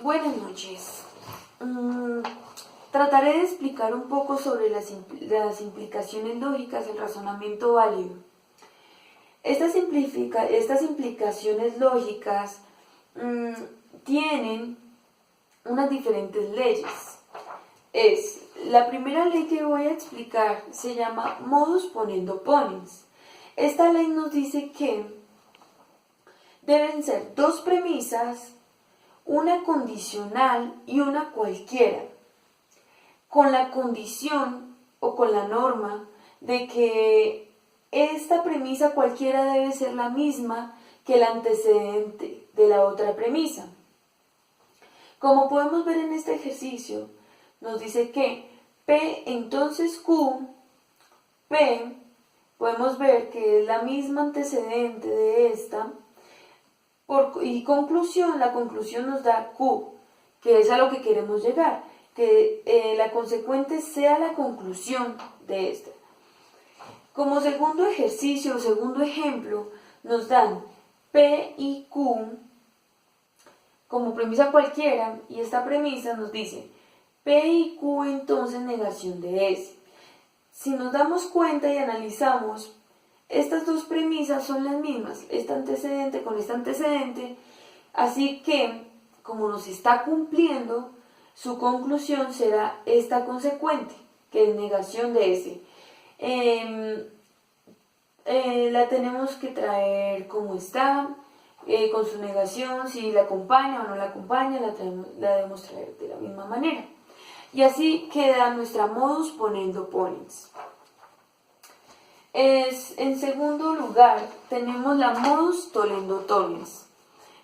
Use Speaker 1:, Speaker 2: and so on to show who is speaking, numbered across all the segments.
Speaker 1: Buenas noches. Trataré de explicar un poco sobre las implicaciones lógicas del razonamiento válido. Estas implicaciones lógicas tienen unas diferentes leyes. La primera ley que voy a explicar se llama modus ponendo ponens. Esta ley nos dice que deben ser dos premisas, una condicional y una cualquiera, con la condición o con la norma de que esta premisa cualquiera debe ser la misma que el antecedente de la otra premisa. Como podemos ver en este ejercicio, nos dice que P entonces Q, P, podemos ver que es la misma antecedente de esta, y conclusión, la conclusión nos da Q, que es a lo que queremos llegar, que la consecuente sea la conclusión de esta. Como segundo ejercicio o segundo ejemplo, nos dan P y Q como premisa cualquiera, y esta premisa nos dice P y Q entonces negación de S. Si nos damos cuenta y analizamos, estas dos premisas son las mismas, este antecedente con este antecedente, así que, como nos está cumpliendo, su conclusión será esta consecuente, que es negación de S. La tenemos que traer como está, con su negación, si la acompaña o no la acompaña, la debemos traer de la misma manera. Y así queda nuestra modus ponendo ponens. En segundo lugar, tenemos la modus tollendo tollens.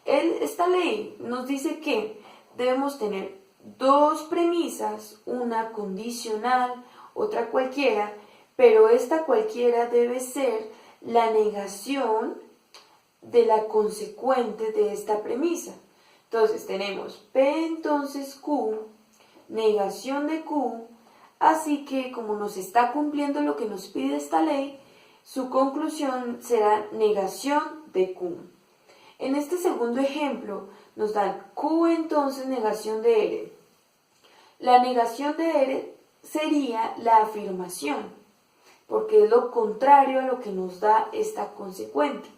Speaker 1: Esta ley nos dice que debemos tener dos premisas, una condicional, otra cualquiera, pero esta cualquiera debe ser la negación de la consecuente de esta premisa. Entonces tenemos P entonces Q, negación de Q, así que como nos está cumpliendo lo que nos pide esta ley, su conclusión será negación de Q. En este segundo ejemplo nos dan Q entonces negación de R. La negación de R sería la afirmación, porque es lo contrario a lo que nos da esta consecuente.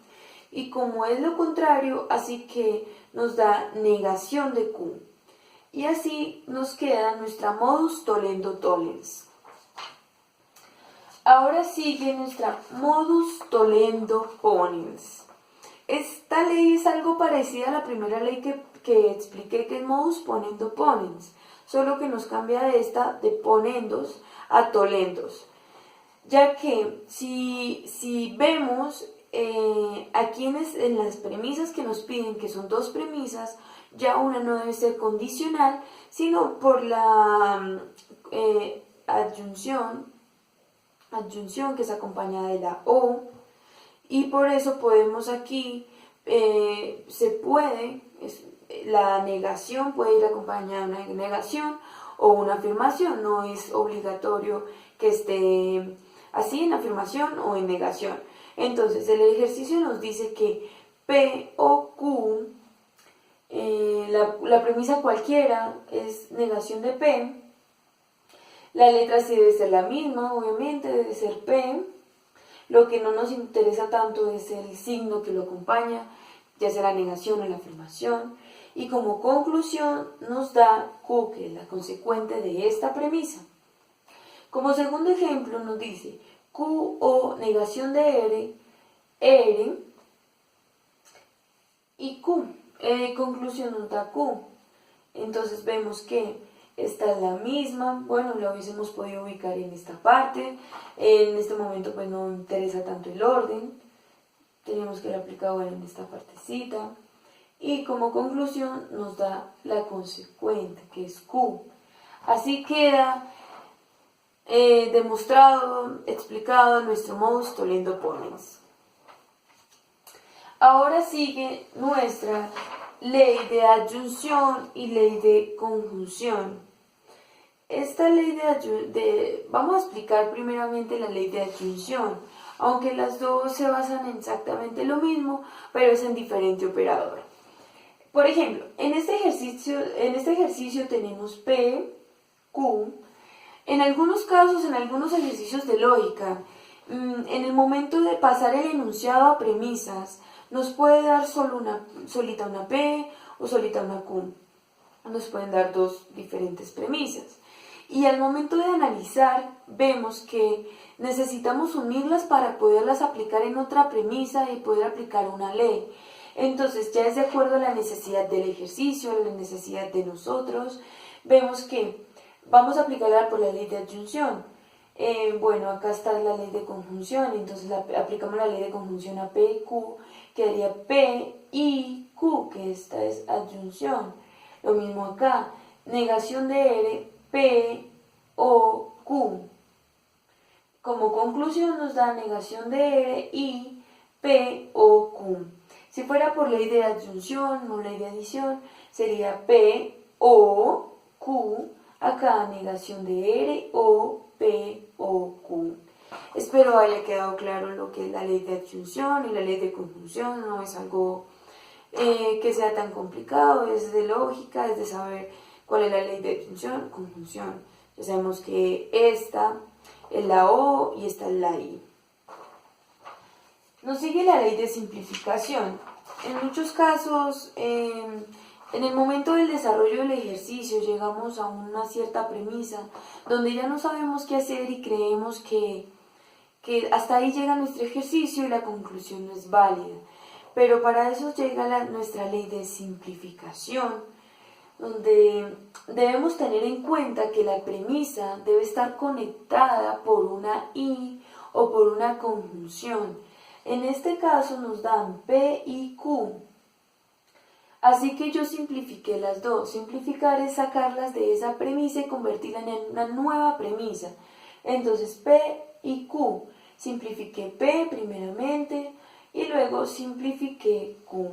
Speaker 1: Y como es lo contrario, así que nos da negación de Q. Y así nos queda nuestra modus tollendo tollens. Ahora sigue nuestra modus tollendo ponens. Esta ley es algo parecida a la primera ley que expliqué, que es modus ponendo ponens, solo que nos cambia de esta de ponendos a tollendos, ya que si vemos aquí en las premisas que nos piden, que son dos premisas, ya una no debe ser condicional, sino por la adyunción que es acompañada de la O, y por eso podemos aquí, la negación puede ir acompañada de una negación o una afirmación, no es obligatorio que esté así en afirmación o en negación. Entonces el ejercicio nos dice que P o Q, la premisa cualquiera es negación de P, la letra sí debe ser la misma, obviamente debe ser P, lo que no nos interesa tanto es el signo que lo acompaña, ya sea la negación o la afirmación, y como conclusión nos da Q, que es la consecuente de esta premisa. Como segundo ejemplo nos dice Q o negación de R, R y Q. Conclusión nos da Q. Entonces vemos que esta es la misma, bueno, la hubiésemos podido ubicar en esta parte, en este momento pues no interesa tanto el orden, tenemos que haber aplicado en esta partecita, y como conclusión nos da la consecuente, que es Q. Así queda demostrado, explicado nuestro modus tollendo ponens. Ahora sigue nuestra ley de adyunción y ley de conjunción. Esta ley vamos a explicar primeramente la ley de adyunción, aunque las dos se basan en exactamente lo mismo, pero es en diferente operador. Por ejemplo, en este ejercicio tenemos P, Q. En algunos casos, en algunos ejercicios de lógica, en el momento de pasar el enunciado a premisas, nos puede dar solita una P o solita una Q. Nos pueden dar dos diferentes premisas. Y al momento de analizar, vemos que necesitamos unirlas para poderlas aplicar en otra premisa y poder aplicar una ley. Entonces, ya es de acuerdo a la necesidad del ejercicio, a la necesidad de nosotros, vemos que vamos a aplicarla por la ley de adyunción. Bueno, acá está la ley de conjunción, entonces aplicamos la ley de conjunción a P y Q, quedaría P y Q, que esta es adyunción. Lo mismo acá, negación de R, P o Q. Como conclusión nos da negación de R y P o Q. Si fuera por ley de adyunción o ley de adición, sería P o Q, acá negación de R o P o Q. Espero haya quedado claro lo que es la ley de adyunción y la ley de conjunción. No es algo que sea tan complicado, es de lógica, es de saber cuál es la ley de adyunción, conjunción. Ya sabemos que esta es la O y esta es la I. Nos sigue la ley de simplificación. En muchos casos, en el momento del desarrollo del ejercicio, llegamos a una cierta premisa donde ya no sabemos qué hacer y creemos que hasta ahí llega nuestro ejercicio y la conclusión no es válida. Pero para eso llega nuestra ley de simplificación, donde debemos tener en cuenta que la premisa debe estar conectada por una I o por una conjunción. En este caso nos dan P y Q. Así que yo simplifiqué las dos. Simplificar es sacarlas de esa premisa y convertirlas en una nueva premisa. Entonces P y Q. Simplifiqué P primeramente y luego simplifiqué Q.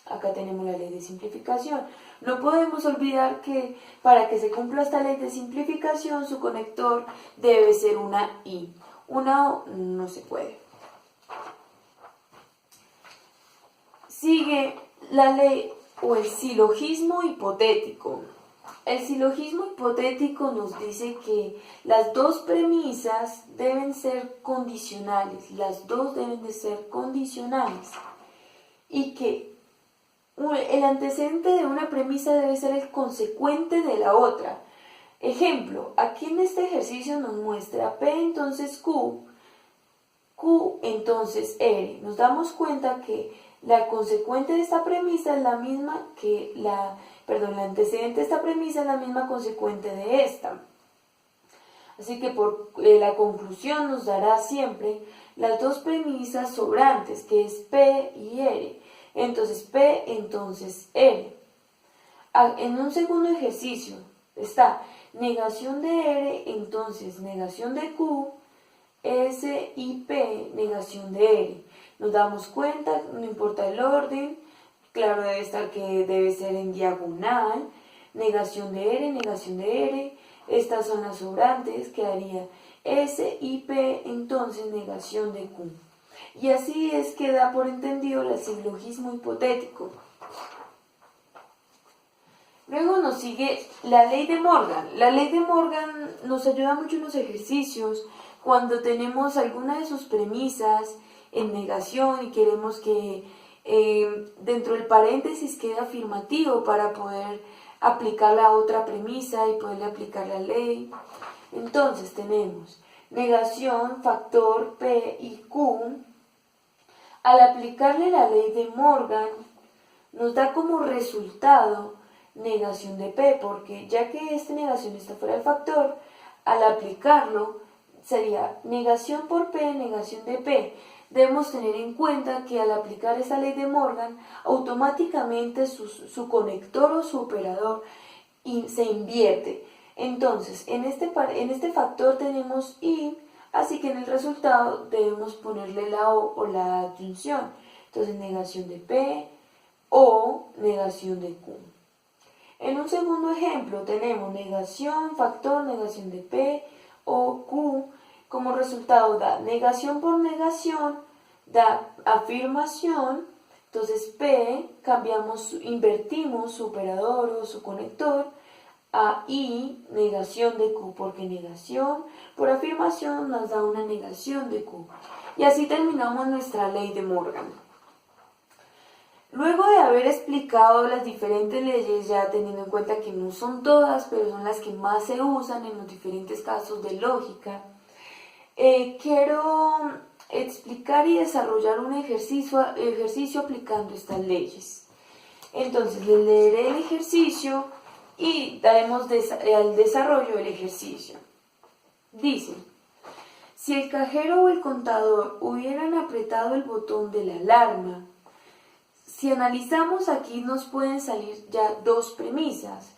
Speaker 1: Acá tenemos la ley de simplificación. No podemos olvidar que para que se cumpla esta ley de simplificación, su conector debe ser una I. Una O no se puede. Sigue la ley o el silogismo hipotético. El silogismo hipotético nos dice que las dos premisas deben ser condicionales, las dos deben de ser condicionales y que el antecedente de una premisa debe ser el consecuente de la otra. Ejemplo, aquí en este ejercicio nos muestra P entonces Q, Q entonces R. Nos damos cuenta que la consecuente de esta premisa es la misma que la antecedente de esta premisa es la misma consecuente de esta. Así que por la conclusión nos dará siempre las dos premisas sobrantes, que es P y R. Entonces P, entonces R. En un segundo ejercicio está negación de R, entonces negación de Q, S y P, negación de R. Nos damos cuenta, no importa el orden, claro debe ser en diagonal, negación de R, negación de R, estas son las sobrantes, quedaría S y P, entonces negación de Q. Y así es que da por entendido el silogismo hipotético. Luego nos sigue la ley de Morgan. La ley de Morgan nos ayuda mucho en los ejercicios cuando tenemos alguna de sus premisas en negación y queremos que dentro del paréntesis quede afirmativo para poder aplicar la otra premisa y poderle aplicar la ley. Entonces tenemos negación, factor P y Q. Al aplicarle la ley de Morgan nos da como resultado negación de P, porque ya que esta negación está fuera del factor, al aplicarlo sería negación por P, negación de P. Debemos tener en cuenta que al aplicar esta ley de Morgan, automáticamente su conector o su operador se invierte. Entonces, en este factor tenemos I, así que en el resultado debemos ponerle la O la adyunción. Entonces, negación de P o negación de Q. En un segundo ejemplo tenemos negación, factor, negación de P o Q. Como resultado da negación por negación, da afirmación, Entonces P, invertimos su operador o su conector a I, negación de Q, porque negación por afirmación nos da una negación de Q. Y así terminamos nuestra ley de Morgan. Luego de haber explicado las diferentes leyes, ya teniendo en cuenta que no son todas, pero son las que más se usan en los diferentes casos de lógica, quiero explicar y desarrollar un ejercicio aplicando estas leyes. Entonces, les leeré el ejercicio y daremos al desarrollo del ejercicio. Dice, si el cajero o el contador hubieran apretado el botón de la alarma, si analizamos aquí nos pueden salir ya dos premisas,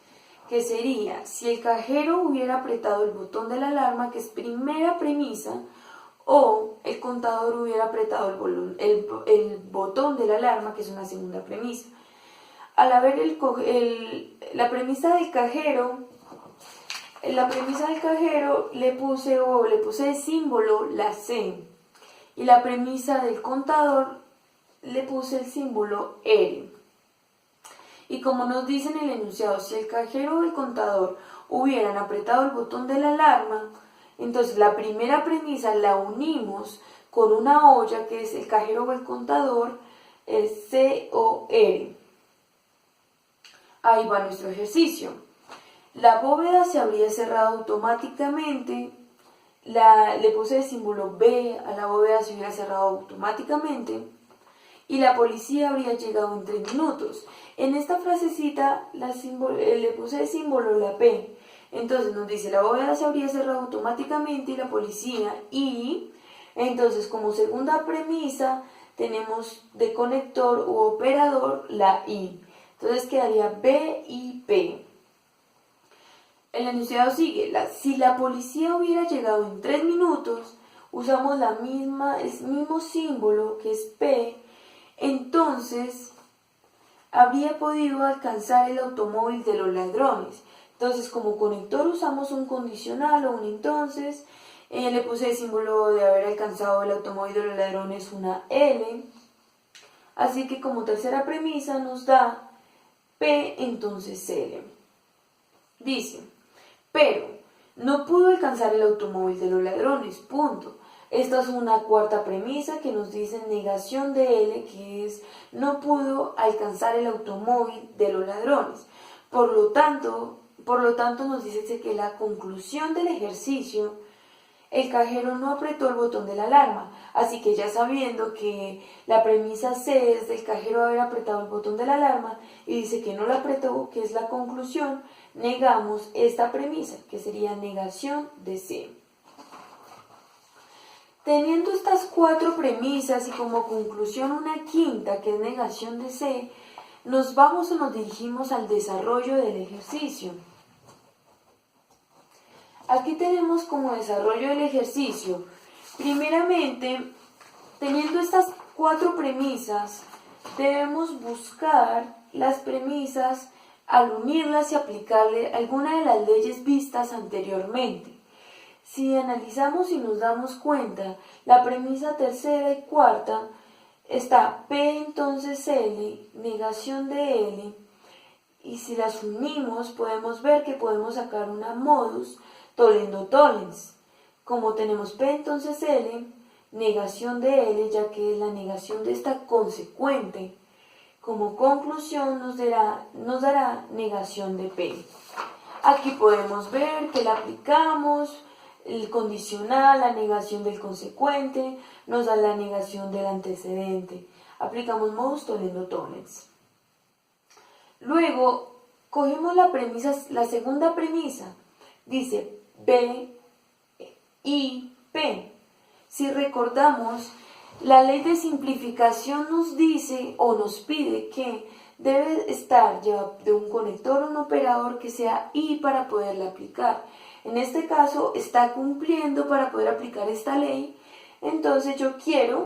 Speaker 1: que sería, si el cajero hubiera apretado el botón de la alarma, que es primera premisa, o el contador hubiera apretado el botón de la alarma, que es una segunda premisa. Al haber la premisa del cajero, le puse de símbolo la C, y la premisa del contador le puse el símbolo R. Y como nos dice en el enunciado, si el cajero o el contador hubieran apretado el botón de la alarma, entonces la primera premisa la unimos con una olla que es el cajero o el contador, el C-O-R. Ahí va nuestro ejercicio. La bóveda se habría cerrado automáticamente. Le puse el símbolo B, a la bóveda se hubiera cerrado automáticamente. Y la policía habría llegado en 3 minutos. En esta frasecita le puse el símbolo la P. Entonces nos dice, la bóveda se habría cerrado automáticamente y la policía, y entonces como segunda premisa tenemos de conector u operador la I. Entonces quedaría B y P. El enunciado sigue, si la policía hubiera llegado en 3 minutos, usamos el mismo símbolo que es P, entonces habría podido alcanzar el automóvil de los ladrones. Entonces como conector usamos un condicional o un entonces, le puse el símbolo de haber alcanzado el automóvil de los ladrones una L, así que como tercera premisa nos da P entonces L. Dice, pero no pudo alcanzar el automóvil de los ladrones, punto. Esta es una cuarta premisa que nos dice negación de L, que es no pudo alcanzar el automóvil de los ladrones. Por lo tanto nos dice que la conclusión del ejercicio, el cajero no apretó el botón de la alarma. Así que ya sabiendo que la premisa C es del cajero haber apretado el botón de la alarma y dice que no lo apretó, que es la conclusión, negamos esta premisa, que sería negación de C. Teniendo estas 4 premisas y como conclusión una quinta, que es negación de C, nos dirigimos al desarrollo del ejercicio. Aquí tenemos como desarrollo del ejercicio, primeramente, teniendo estas 4 premisas, debemos buscar las premisas al unirlas y aplicarle alguna de las leyes vistas anteriormente. Si analizamos y nos damos cuenta, la premisa tercera y cuarta está P entonces L, negación de L, y si las unimos podemos ver que podemos sacar una modus tollendo tollens. Como tenemos P entonces L, negación de L, ya que es la negación de esta consecuente, como conclusión nos dará negación de P. Aquí podemos ver que la aplicamos, el condicional, la negación del consecuente, nos da la negación del antecedente. Aplicamos modus tollendo tollens. Luego, cogemos la segunda premisa. Dice B, I, P. Si recordamos, la ley de simplificación nos dice o nos pide que debe estar ya de un conector o un operador que sea I para poderla aplicar. En este caso está cumpliendo para poder aplicar esta ley, entonces yo quiero